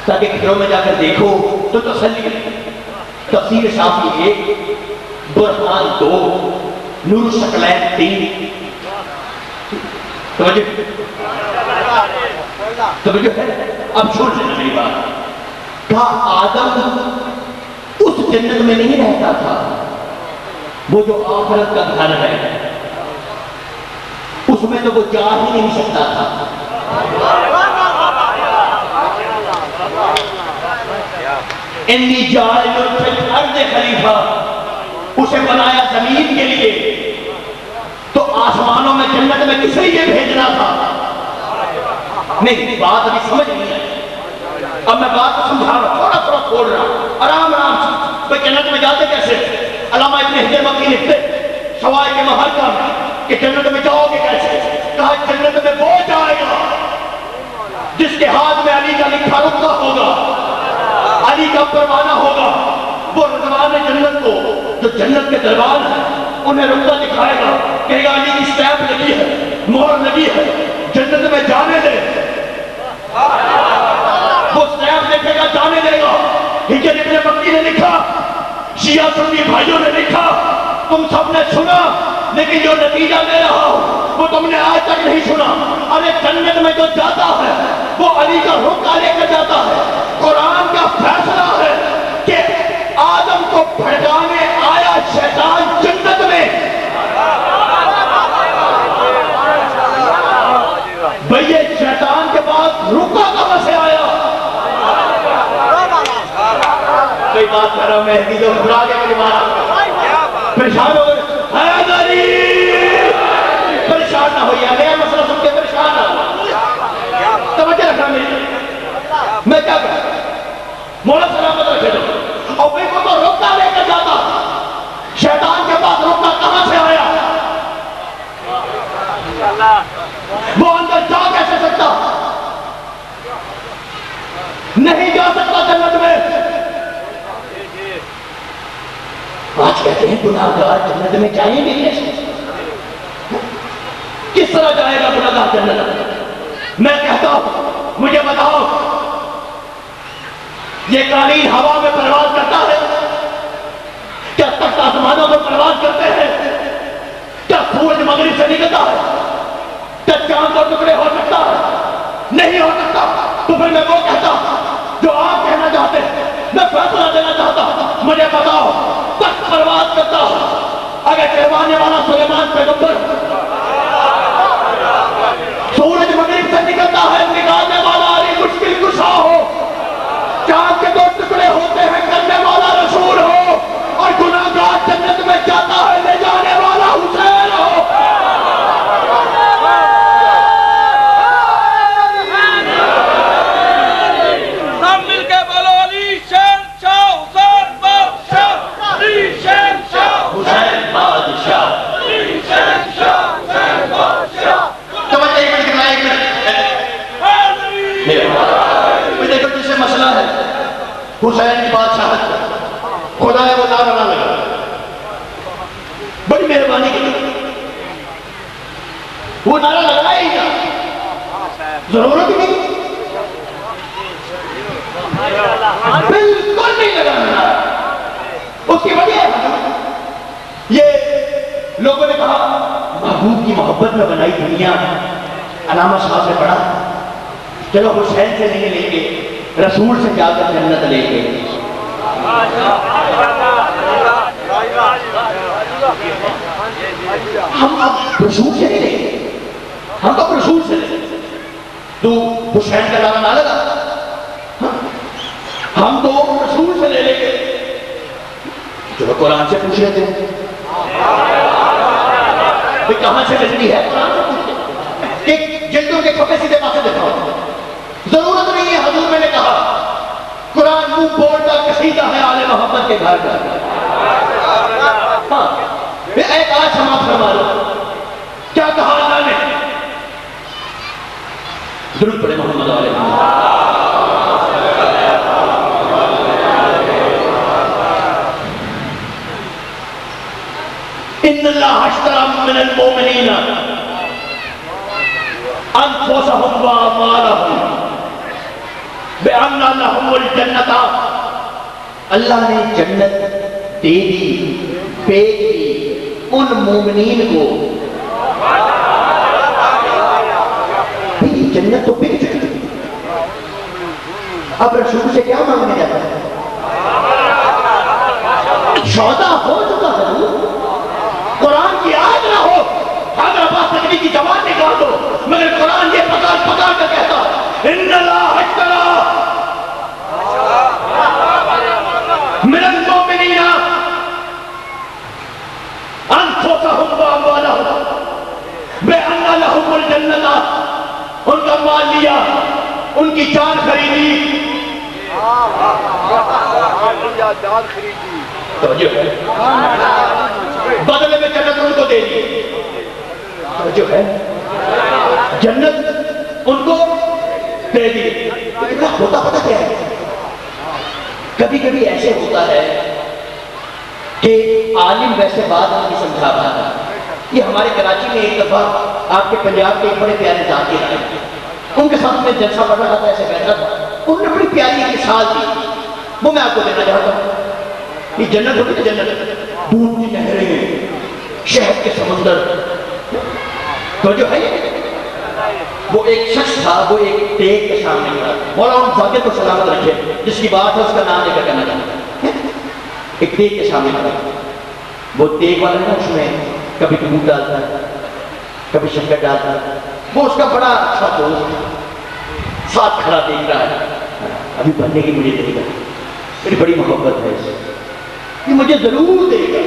تاکہ گھروں میں جا کر دیکھو تو تسلی. تفسیر شافی 1، برہان 2، نور الثقلین 3. توجہ توجہ ہے؟ اب چھوڑ لینا میری بات. کہا آدم اس جنت میں نہیں رہتا تھا وہ جو آخرت کا گھر ہے، اس میں تو وہ جا ہی نہیں سکتا تھا. انی جاعل فی الارض خلیفہ، اسے بنایا زمین کے لیے، تو آسمانوں میں جنت میں کسے یہ بھیجنا تھا؟ نہیں، بات ابھی سمجھ نہیں ہے. اب میں بات کو سمجھا رہا ہوں، تھوڑا تھوڑا کھول رہا ہوں، آرام آرام سے. بھئی جنت میں جاتے کیسے؟ علامہ ابن حجر مکی لکھتے شوائے کے محل کا کہ جنت میں جاؤ گے کیسے؟ کہا جنت میں وہ جائے گا جس کے ہاتھ میں علی کا لکھا رکھا ہوگا، علی کا پروانہ ہوگا. وہ رضوان جنت کو جو جنت کے دربار ہیں انہیں رکھا دکھائے گا، کہے گا علی کی سٹیمپ لگی ہے، مہر لگی ہے، جنت میں جانے دے. وہ سٹیمپ دیکھے گا، جانے دے گا. حجر ابن مکی نے لکھا، شیعہ سنی بھائیوں نے لکھا، تم سب نے سنا لیکن جو نتیجہ دے رہا ہوں وہ تم نے آج تک نہیں سنا. ارے جنت میں جو جاتا ہے وہ علی کا رکا لے کر جاتا ہے. قرآن کا فیصلہ ہے کہ آدم کو بھڑکانے آیا شیطان جنت میں. بھئی یہ شیطان کے پاس رکا کہاں سے آیا؟ کوئی بات کر رہا ہوں میں جو خدا کے میری بات پریشان ہو گئے. حیدری پریشان نہ ہوئیے، نیا مسئلہ سن کے پریشان نہ ہو. توجہ رکھنا میری، میں کیا کہتا مولا سلامت رکھے دو. اور میں کو تو رکا لے کر جاتا، شیطان کے پاس رکا کہاں سے آیا؟ وہ اندر جا کیسے سکتا؟ نہیں جا سکتا جنت میں. آج کہتے ہیں گناہگار جنت میں جائیں گے کیسے؟ کس طرح جائے گا گناہگار جنت میں؟ میں کہتا ہوں مجھے بتاؤ، یہ قالین ہوا میں پرواز کرتا ہے؟ کیا تخت آسمانوں میں پرواز کرتے ہیں؟ کیا سورج مغرب سے نکلتا ہے؟ کیا چاند اور ٹکڑے ہو سکتا ہے؟ نہیں ہو سکتا. تو پھر میں وہ کہتا جو آپ کہنا چاہتے ہیں. میں فیصلہ دینا چاہتا ہوں، مجھے بتاؤ تخت پرواز کرتا اگر کہوانے والا سلیمان پیغمبر، سورج مغرب سے نکلتا ہے نکالنے والا علی مشکل کشا ہو، چاند کے دو ٹکڑے ہوتے ہیں کرنے والا رسول ہو، اور گناہگار جنت میں جاتا ہے لے جانے والا حسین ہو. سب مل کے بولو علی شیر شاہ حسین بادشاہ، علی شیر شاہ حسین بادشاہ، علی شیر شاہ حسین بادشاہ. توجہ ایک منٹ کرنا، ایک منٹ. دیکھو جسے مسئلہ ہے حسین کی بادشاہت کا، خدا ہے وہ نعرہ نہ لگا. بڑی مہربانی کی وہ نعرہ لگایا ہی نہ، ضرورت ہی نہیں، بالکل نہیں لگانا. اس کی وجہ یہ لوگوں نے کہا محبوب کی محبت میں بنائی دنیا. علامہ صاحب نے پڑھا چلو حسین سے نہیں لیں گے، رسول سے جا کر جنت لیں گے. ہم اب رسول سے نہیں لیں گے، ہم تو رسول سے لیں گے. تو حسین کا نام نہ لگا، ہم تو رسول سے لے لیں گے. چلو قرآن سے پوچھ لیتے ہیں کہاں سے ملتی ہے؟ قرآن سے پوچھتے ہیں کہ جلدوں کے کھپے سیدھے پاسے دیکھا ہو. ضرورت نہیں ہے، حضور میں نے کہا قرآن منہ بولتا قصیدہ ہے آل محمد کے گھر کا. ہاں ایک آج سماعت فرما لو کیا کہا اللہ نے. درود پڑھے محمد علیہ محمد. ان اللہ اشترى من المؤمنین انفسهم واعمالهم بان لهم الجنۃ. اللہ نے جنت دے دی، بیچ دی ان مومنین کو. جنت تو بک چکی، اب رسول سے کیا مانگنے جاتا ہے؟ سودا ہو چکا ہے، قرآن کی آیت نہ ہو، حیدر عباس نقوی کی جوان نکال دو، مگر قرآن یہ پکار پکار کر کہتا ان اللہ اشترى من المؤمنین انفسهم واموالهم بان لهم الجنہ، ان کا مال لیا، ان کی جان خریدی، توجہ ہے، بدلے میں جنت ان کو دے دی، توجہ ہے، جنت ان کو دے دی۔ لیکن ہوتا پتہ کیا ہے؟ کبھی کبھی ایسے ہوتا ہے کہ عالم ویسے بات ان کی سمجھا پاتا ہے۔ یہ ہمارے کراچی میں ایک دفعہ آپ کے پنجاب کے ایک بڑے پیارے ذاکر آئے، ان کے ساتھ میں جلسہ پڑھ رہا تھا، ایسے بیٹھا تھا، انہوں نے بڑی پیاری ایک مثال دی، وہ میں آپ کو دینا چاہتا ہوں۔ یہ جنت ہوتی ہے، جنت دودھ کی نہریں، شہد کے سمندر، تو جو ہے وہ ایک شخص تھا، وہ ایک دیگ کے سامنے کھڑا، مولانا ذاکر کو سلامت رکھے، جس کی بات ہے اس کا نام لے کر کہنا چاہتا ہوں، ایک دیگ کے سامنے کھڑا، وہ دیگ والا نا، اس میں کبھی دودھ ڈالتا ہے، کبھی شکر ڈالتا ہے، وہ اس کا بڑا اچھا دوست ساتھ کھڑا دیکھ رہا ہے، ابھی بننے کی مجھے دے گا، میری بڑی محبت ہے اسے، یہ مجھے ضرور دے گا،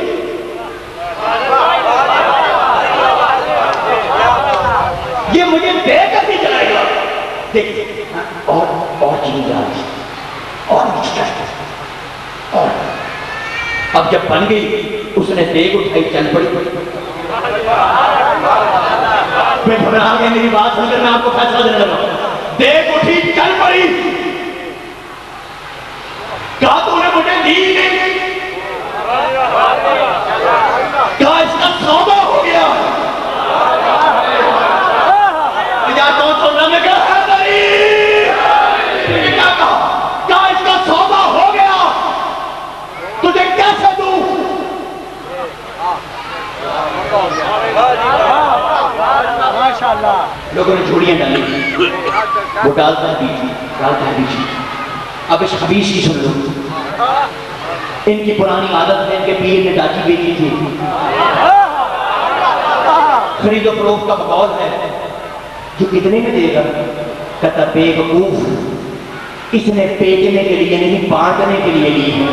یہ مجھے دے کر بھی جائے گا، دیکھ اور چیز ڈالی، اور اور اب جب بن گئی اس نے دیگ اٹھائی، چل پڑی، میں گھبرا گیا، میری بات سن کر میں آپ کو فیصلہ دینے لگا، دیگ اٹھی چل پڑی، کہا تو نے مجھے دی نہیں، کہا اس کا سودا ہو گیا، یا تو سن رہا میں کہا نہیں، کیا کہا اس کا سودا ہو گیا، تجھے کیسے دوں؟ لوگوں نے جھوڑیاں ڈالی، وہ ڈالتا ہے بیچ، ڈالتا ہے بیچ، اب اس خبیث کی سن لو، ان کی پرانی عادت ہے، ان کے پیر نے ڈاچی بیچی تھی، خرید و فروخت کا ماحول ہے، جو کتنے میں دے گا؟ کہتا بے وقوف، اس نے بیچنے کے لیے نہیں بانٹنے کے لیے لی ہے،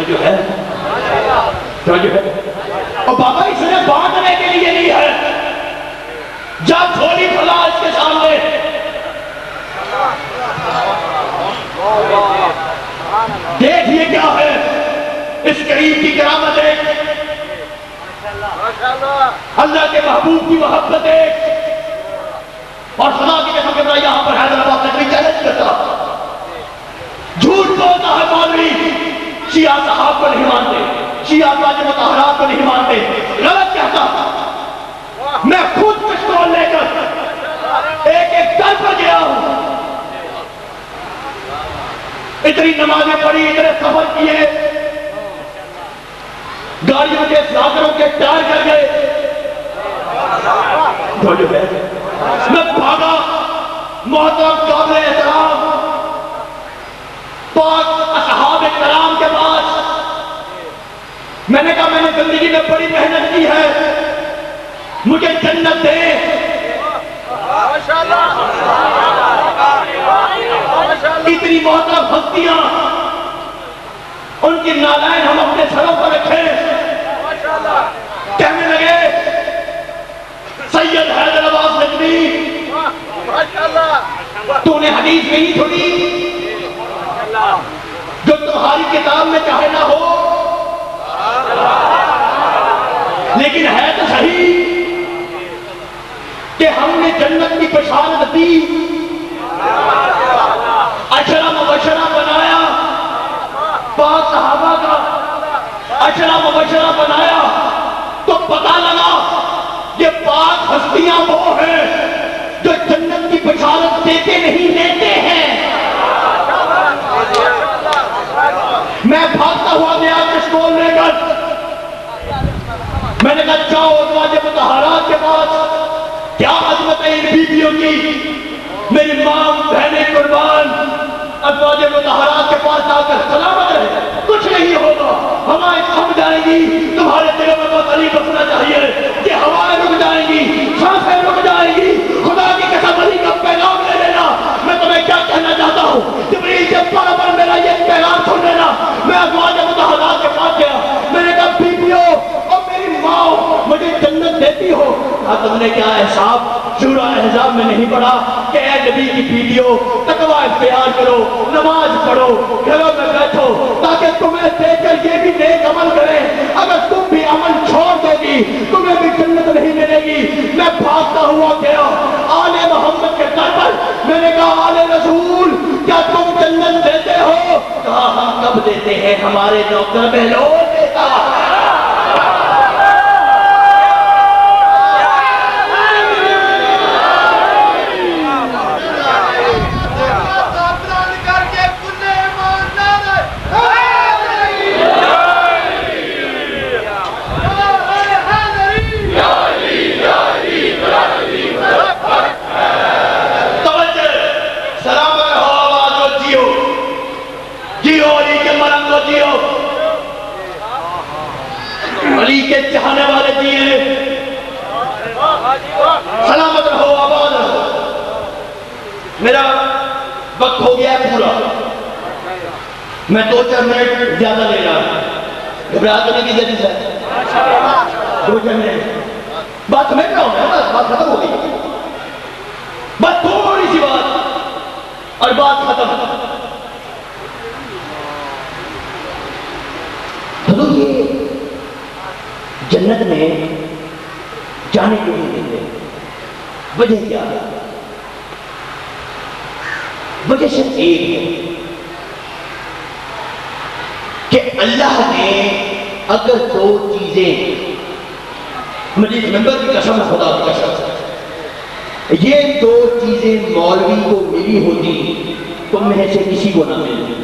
جو ہے اور بابا اس نے بانٹنے کے لیے لی ہے، جا جھولی کھلا اس کے سامنے، دیکھئے کیا ہے اس کریم کی کرامت ایک، اللہ کے محبوب کی محبت ایک، اور خدا کی قسم کے یہاں پر حیدر عباس نقوی چیلنج کرتا، جھوٹ بولتا ہے مولوی، شیعہ صحاب کو نہیں مانتے، شیعہ تاج مطہرات کو نہیں مانتے، غلط کہتا، میں خود پسٹول لے کر ایک ایک گھر پر گیا ہوں، اتنی نمازیں پڑھی، اتنے سفر کیے، گاڑیوں کے ساکروں کے ٹائر کر گئے، تو جو ہے میں بھاگا محترم قابل احترام پاک اصحاب کرام کے پاس، میں نے کہا میں نے زندگی میں بڑی محنت کی ہے، مجھے جنت دے، اتنی محترم ہستیاں، ان کی نالائن ہم اپنے سروں پر رکھیں، کہنے لگے سید حیدر عباس نقوی، تو نے حدیث نہیں سنی جو تمہاری کتاب میں چاہے نہ ہو، لیکن ہے تو صحیح کہ ہم نے جنت کی بشارت دی، عشرہ مبشرہ بنایا، پاک صحابہ کا عشرہ مبشرہ بنایا، تو پتہ لگا یہ پاک ہستیاں وہ ہیں جو جنت کی بشارت دیتے نہیں لیتے ہیں۔ میں بھاگتا ہوا گیا پسٹول لے کر، میں نے کہا جاؤ کی میری ماں بہنیں قربان افواج مطہرات کے پاس آ کر سلامت رہے، کچھ نہیں ہوگا، ہوائیں تھم جائیں گی، تمہارے دلوں میں بہت علی بسنا چاہیے کہ ہوائیں رک جائیں گی، سانسیں رک جائیں گی، خدا کی قسم علی کا پیغام لے لینا۔ میں تمہیں کیا کہنا چاہتا ہوں، جبریل سے پڑھ پر میرا یہ پیغام سن لینا۔ میں افواج مطہرات کے پاس گیا، میں نے کہا بیبیوں اور میری ماں مجھے جنت دیتی ہو؟ تم نے کیا احساب شورا احزاب میں نہیں پڑھا کہ اے نبی کی بیویوں تقوی اختیار کرو، نماز پڑھو، گھروں میں بیٹھو تاکہ تمہیں دیکھ کر یہ بھی نیک عمل کریں، اگر تم بھی عمل چھوڑ دو گی تمہیں بھی جنت نہیں ملے گی۔ میں بھاگتا ہوا گیا آل محمد کے در پر، میں نے کہا آل رسول کیا تم جنت دیتے ہو؟ کہا ہم کب دیتے ہیں، ہمارے نوکر بہلول دیتا ہے۔ علی کے چاہنے والے دیے سلامت رہو، آباد رہو۔ میرا وقت ہو گیا ہے پورا، میں 2-4 منٹ زیادہ لے رہا ہوں، گھبراہٹ ہونے کی ضرورت ہے۔ 2-4 منٹ بات سمجھ رہا ہوں میں، بات ختم ہو گئی، بس تھوڑی سی بات اور بات ختم۔ حضور یہ جنت میں جانے کے لیے وجہ کیا ہے؟ وجہ صرف ایک ہے کہ اللہ نے اگر 2 چیزیں، مجھے ممبر کی قسم خدا کی قسم، یہ 2 چیزیں مولوی کو ملی ہوتی تم میں سے کسی کو نہ ملتی،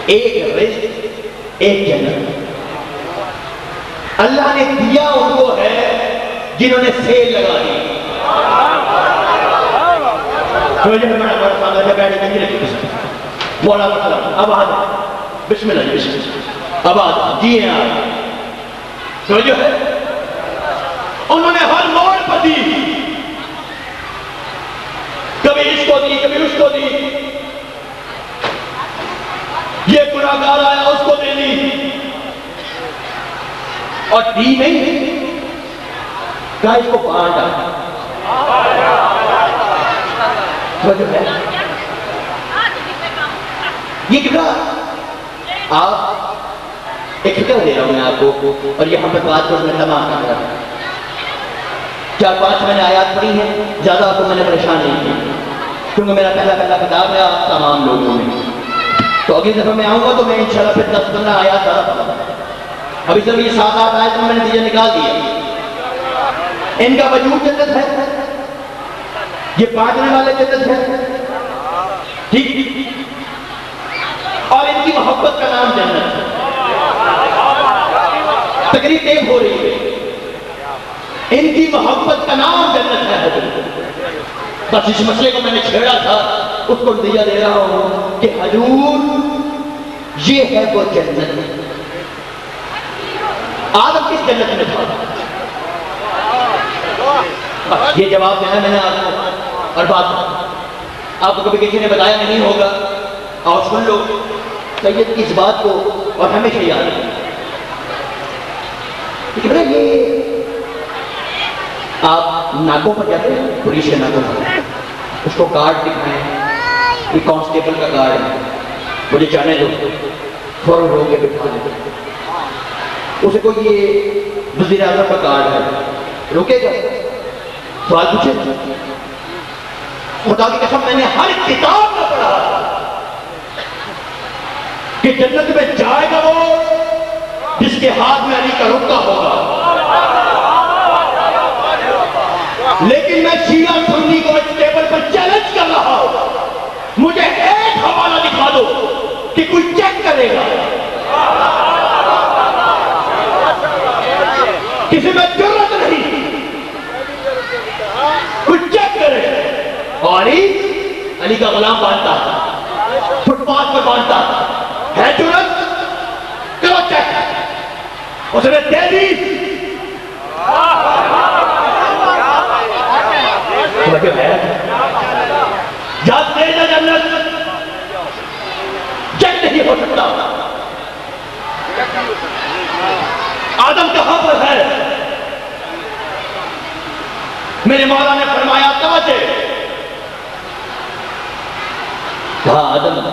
ایک رزق ایک جنت۔ اللہ نے دیا ان کو ہے جنہوں نے سیل لگا دی۔ بولا اب آ جائے، بسم اللہ بسم اللہ، اب آ جائے جی ہیں آپ، تو جو ہے انہوں نے ہر موڑ پر دی، کبھی اس کو دی کبھی اس کو دی، یہ گناہگار آیا اس کو دے دی، اور دی نہیں کہا اس کو بانٹا۔ یہ کتنا آپ ایک فکر دے رہا ہوں میں آپ کو، اور یہاں پر بات پر میں تمام کر رہا ہوں۔ 4-5 میں نے آیات پڑھی ہیں، زیادہ آپ کو میں نے پریشان نہیں کی کیونکہ میرا پہلا کتاب ہے آپ تمام لوگوں میں، تو اگلی دفعہ میں آؤں گا تو میں انشاءاللہ پھر 10-15 آیات زیادہ پڑھوں گا۔ ابھی صرف یہ 7-8 آیات میں نے نتیجہ نکال دیا، ان کا وجود جنت ہے، یہ بانٹنے والے جنت ہے، ٹھیک، اور ان کی محبت کا نام جنت ہے۔ تقریر ایک ہو رہی ہے، ان کی محبت کا نام جنت ہے۔ بس اس مسئلے کو میں نے چھیڑا تھا، اس کو نتیجہ دے رہا ہوں کہ حضور یہ ہے وہ جنت۔ آدم کس جنت میں تھا؟ یہ جواب دینا میں نے آپ کو، اور بات آپ کو کبھی کسی نے بتایا نہیں ہوگا، اور سن لو سید کی اس بات کو اور ہمیشہ یاد رکھیں۔ یہ آپ ناکوں پر جاتے ہیں، پولیس کے ناکوں پر، اس کو کارڈ دکھائیں، یہ کانسٹیبل کا کارڈ ہے، مجھے جانے دو، فوراً رو کے بٹھا دیں۔ اسے کوئی یہ وزیر اعظم کا کارڈ ہے، روکے گا، سوال پوچھے۔ خدا کی قسم میں نے ہر کتاب میں پڑھا کہ جنت میں جائے گا وہ جس کے ہاتھ میں علی کا رکا ہوگا، لیکن میں شیعہ سنی کو اس ٹیبل پر چیلنج کر رہا ہوں، مجھے ایک حوالہ دکھا دو کہ کوئی چیک کرے گا، کسی میں جرت نہیں کا غلام باندھتا فٹ پاتھ پر باندھتا ہے جرت کرو چیک اس نے دے دی توجہ ہے جات دے جا جنت چیک نہیں ہو سکتا آدم کہاں پر ہے میرے مولا نے فرمایا توجہ کہا آدم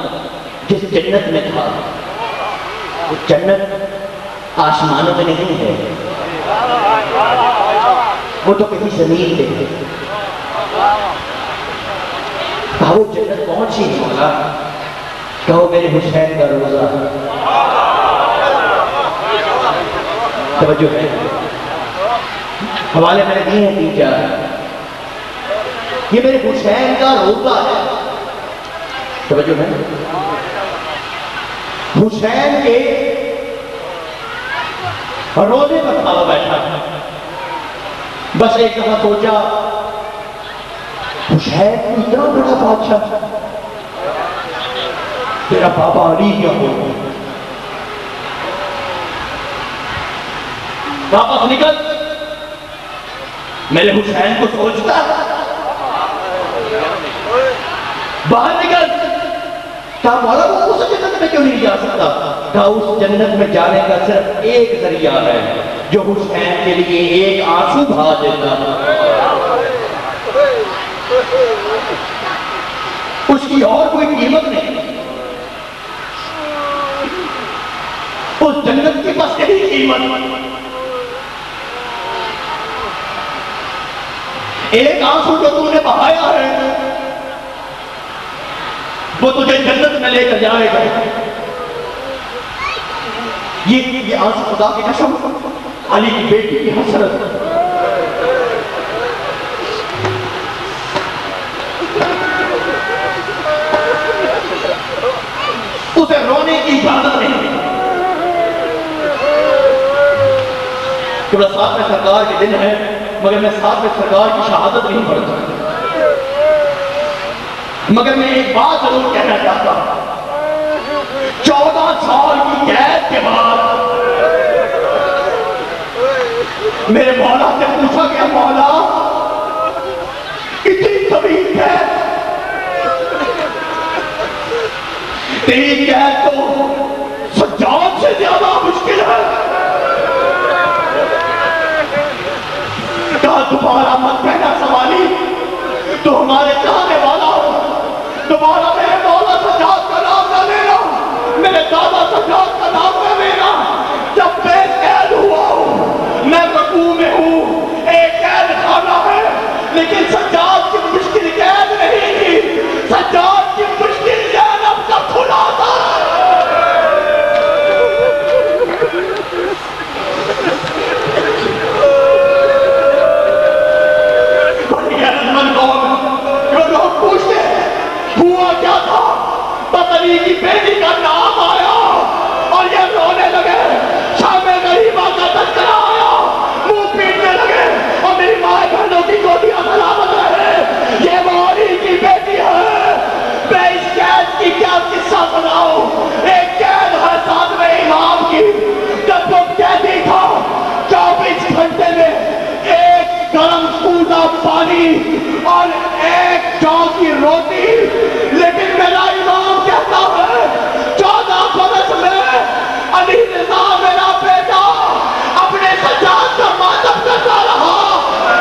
جس جنت میں تھا وہ جنت آسمانوں میں نہیں ہے وہ تو کہیں زمین پہ ہے کہا وہ جنت کون سی مولا کہو میرے حسین کا روزہ توجہ ہے حوالے میں نے دیے ہیں 3-4 یہ میرے حسین کا روزہ ہے توجہ ہے حسین کے روزے پر کھاوا بیٹھا بس ایک دفعہ سوچا حسین اتنا بڑا بادشاہ تیرا بابا علی کیا ہو واپس نکل میرے حسین کو سوچتا باہر نکل کہا مولا وہ اس جنت میں کیوں نہیں جا سکتا کہا اس جنت میں جانے کا صرف ایک ذریعہ ہے جو حسین کے لیے ایک آنسو بہا دیتا اس کی اور کوئی قیمت نہیں اس جنت کی بس یہی قیمت ایک آنسو جو تو نے بہایا ہے وہ تجھے جنت میں لے کر جائے گا یہ آنسو خدا کی قسم علی کی بیٹی کی حسرت اسے رونے کی اجازت نہیں کہ بس 7ویں سرکار کے دن ہے مگر میں 7ویں سرکار کی شہادت نہیں پڑھتا مگر میں ایک بات ضرور کہنا چاہتا ہوں 14 سال کی قید کے بعد میرے مولا سے پوچھا گیا مولا اتنی طویل قید تیری قید تو سجاد سے زیادہ مشکل ہے کہا دوبارہ مت کہنا سوالی تو ہمارے چاہنے والا ہو دوبارہ میرے مولا سجاد کا نام نہ لینا میرے دادا سجاد کا نام نہ لینا جب میں قید ہوا ہوں میں رکوع میں ہوں ایک قید خانہ ہے لیکن سجاد کی مشکل قید نہیں تھی سجاد کی مشکل زینب کا خلاصہ کیا تھا پتلی کی بیٹی کا نام آیا اور یہ رونے لگے شام غریبہ کا تذکرہ آیا منہ پیٹنے لگے اور میری ماں بہنوں کی گودیاں سلامت رہے یہ وہ علی کی بیٹی ہے میں اس قید کی کیا قصہ سناؤں ایک قید ہے 7ویں امام کی جب وہ قیدی تھا 24 گھنٹے میں ایک گرم کوزہ پانی اور ایک جو کی روٹی لیکن میرا امام کہتا ہے 14 برس میں علی رضا میرا بیٹا اپنے سجاد کا ماتم کرتا رہا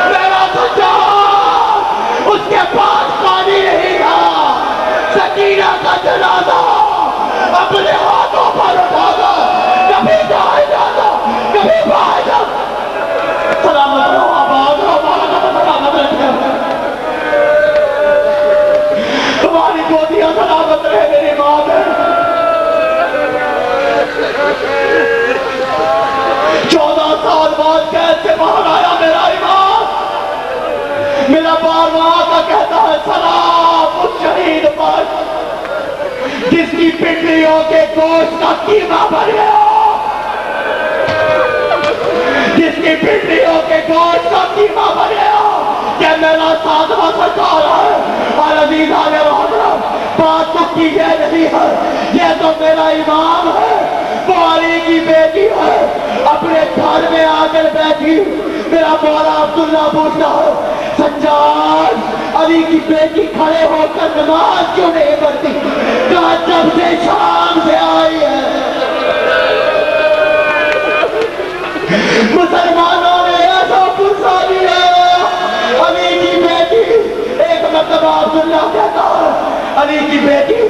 میرا سجاد اس کے پاس پانی نہیں تھا سکینہ کا جنازہ اپنے ہاتھوں پر اٹھا کر کبھی جائے جاتا کبھی باہر جاتا سلامت رہو آباد رہو سلامت رہو تمہاری گودیاں سلامت رہے میری ماں میں 14 سال بعد قید سے باہر آیا میرا امام میرا بار وہاں کا کہتا ہے سلام اس شہید پر جس کی پنڈلیوں کے گوشت کا قیمہ بڑھ گیا جس کی پنڈلیوں کے گوشت کا قیمہ بڑھ گیا کہ میرا ساتواں سرکار ہے اور عزیزان محترم بات تو کی یہ نہیں ہے یہ تو میرا امام ہے وہ علی کی بیٹی ہے اپنے گھر میں آ کر بیٹھی میرا مولا عبداللہ پوچھتا ہے سجاد علی کی بیٹی کھڑے ہو کر نماز کیوں نہیں پڑھتی کہا جب سے شام سے آئی ہے مسلمانوں نے ایسا غصہ دیا علی کی بیٹی ایک مرتبہ عبداللہ کہتا ہے علی کی بیٹی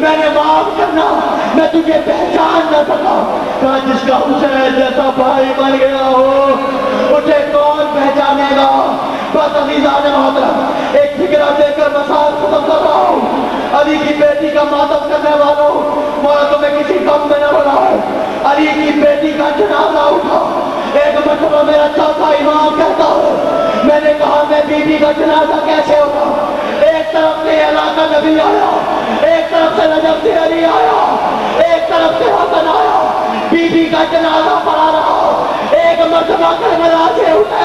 میں نے معاف کرنا میں تجھے پہچان نہ سکا کہا جس کا حسین جیسا بھائی بن گیا ہو اسے کون پہچانے گا بس عزیزان محترم ایک فکرہ دے کر مسائل ختم کر رہا ہوں علی کی بیٹی کا ماتم کرنے والوں مولا تمہیں کسی کم میں نہ بنا ہے علی کی بیٹی کا جنازہ اٹھا ایک مرتبہ میرا چوتھا امام کہتا ہے میں نے کہا میں بیوی کا جنازہ کیسے ہوگا ایک طرف سے علاقہ نبی آیا ایک طرف سے نجف سے علی آیا ایک طرف سے حسن آیا بیوی کا جنازہ پڑا رہا ایک مرتبہ کربلا سے اٹھے